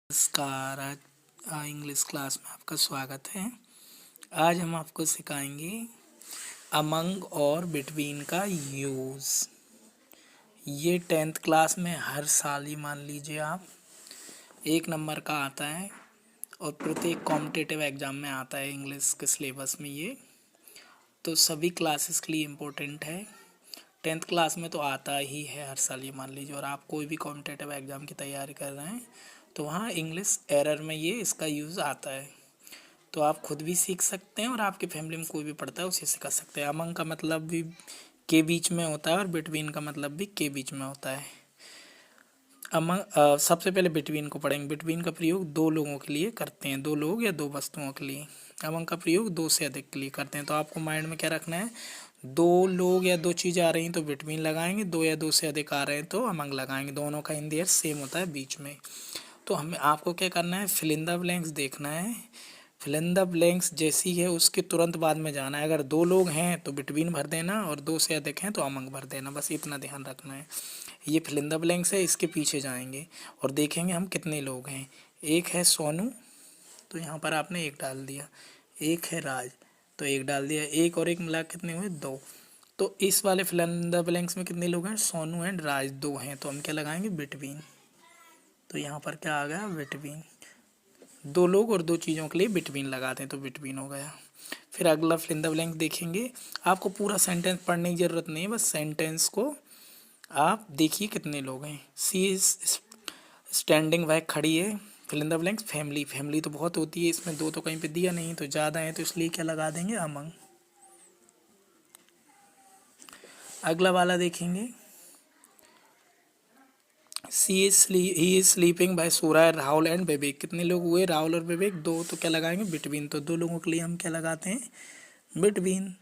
नमस्कार। आज English class में आपका स्वागत है। आज हम आपको सिखाएंगे अमंग और बिटवीन का यूज़। ये 10th क्लास में हर साल ही मान लीजिए आप 1 नंबर का आता है और प्रत्येक कॉम्पिटिटिव एग्ज़ाम में आता है इंग्लिश के सिलेबस में। ये तो सभी क्लासेस के लिए इम्पोर्टेंट है। 10th क्लास में तो आता ही है हर साल, ये मान लीजिए। और आप कोई भी कॉम्पिटिटिव एग्ज़ाम की तैयारी कर रहे हैं तो वहाँ इंग्लिश एरर में ये इसका यूज़ आता है। तो आप खुद भी सीख सकते हैं और आपके फैमिली में कोई भी पढ़ता है उसे सिखा सकते हैं। अमंग का मतलब भी के बीच में होता है और बिटवीन का मतलब भी के बीच में होता है। सबसे पहले बिटवीन को पढ़ेंगे। बिटवीन का प्रयोग दो लोगों के लिए करते हैं, दो लोग या दो वस्तुओं के लिए। अमंग का प्रयोग दो से अधिक के लिए करते हैं। तो आपको माइंड में क्या रखना है, दो लोग या दो चीज़ें आ रही हैं तो बिटवीन लगाएंगे, दो या दो से अधिक आ रहे हैं तो अमंग लगाएंगे। दोनों का हिंदी अर्थ सेम होता है, बीच में। तो हमें आपको क्या करना है, फिल इन द ब्लैंक्स देखना है। फिल इन द ब्लैंक्स जैसी है उसके तुरंत बाद में जाना है। अगर दो लोग हैं तो बिटवीन भर देना और दो से अधिक हैं तो अमंग भर देना, बस इतना ध्यान रखना है। ये फिल इन द ब्लैंक्स है, इसके पीछे जाएंगे और देखेंगे हम कितने लोग हैं। एक है सोनू, तो यहाँ पर आपने एक डाल दिया। एक है राज, तो एक डाल दिया। एक और एक मिला कितने हुए, दो। तो इस वाले फिल इन द ब्लैंक्स में कितने लोग हैं, सोनू एंड राज दो हैं, तो हम क्या लगाएंगे, बिटवीन। तो यहाँ पर क्या आ गया, बिटवीन। दो लोग और दो चीज़ों के लिए बिटवीन लगाते हैं तो बिटवीन हो गया। फिर अगला फिल इन द ब्लैंक देखेंगे। आपको पूरा सेंटेंस पढ़ने की ज़रूरत नहीं है, बस सेंटेंस को आप देखिए कितने लोग हैं। सी इज स्टैंडिंग, वह खड़ी है। Fill in the blanks family, family तो बहुत होती है, इसमें दो तो कहीं पे दिया नहीं, तो ज़्यादा है तो इसलिए क्या लगा देंगे, अमंग। अगला वाला देखेंगे। ही इज स्लीपिंग बाय, सो रहा है राहुल एंड विवेक। कितने लोग हुए, राहुल और विवेक दो, तो क्या लगाएंगे, बिटवीन। तो दो लोगों के लिए हम क्या लगाते हैं, बिटवीन।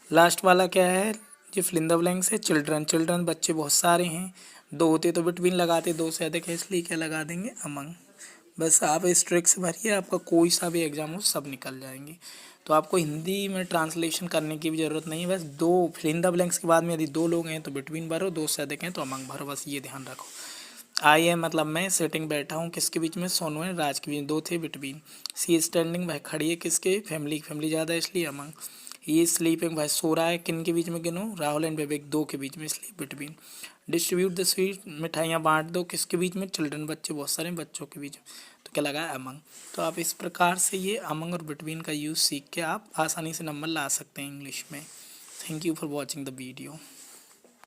लास्ट वाला क्या है, ये फिल इन द ब्लैंक्स है। चिल्ड्रन, चिल्ड्रन बच्चे बहुत सारे हैं, दो होते तो बिटवीन लगाते, दो से अधिक है इसलिए क्या लगा देंगे, अमंग। बस आप इस ट्रिक से भरिए, आपका कोई सा भी एग्जाम हो सब निकल जाएंगे। तो आपको हिंदी में ट्रांसलेशन करने की भी ज़रूरत नहीं है, बस दो फिल इन द ब्लैंक्स के बाद में यदि दो लोग हैं तो बिटवीन भरो, दो से अधिक हैं तो अमंग भरो, बस ये ध्यान रखो। आई एम मतलब मैं, सिटिंग बैठा हूँ, किसके बीच में, सोनू है राज के बीच, दो थे बिटवीन। सी स्टैंडिंग, वह खड़ी है, किसके, फैमिली, फैमिली ज़्यादा है इसलिए अमंग। ये स्लीपिंग, वह सो रहा है, किन के बीच में गिनो, राहुल एंड विवेक दो के बीच में इसलिए बिटवीन। डिस्ट्रीब्यूट द स्वीट, मिठाइयाँ बांट दो, किसके बीच में, चिल्ड्रन बच्चे बहुत सारे बच्चों के बीच में, तो क्या लगा, अमंग। तो आप इस प्रकार से ये अमंग और बिटवीन का यूज़ सीख के आप आसानी से नंबर ला सकते हैं इंग्लिश में। Thank you for watching the video.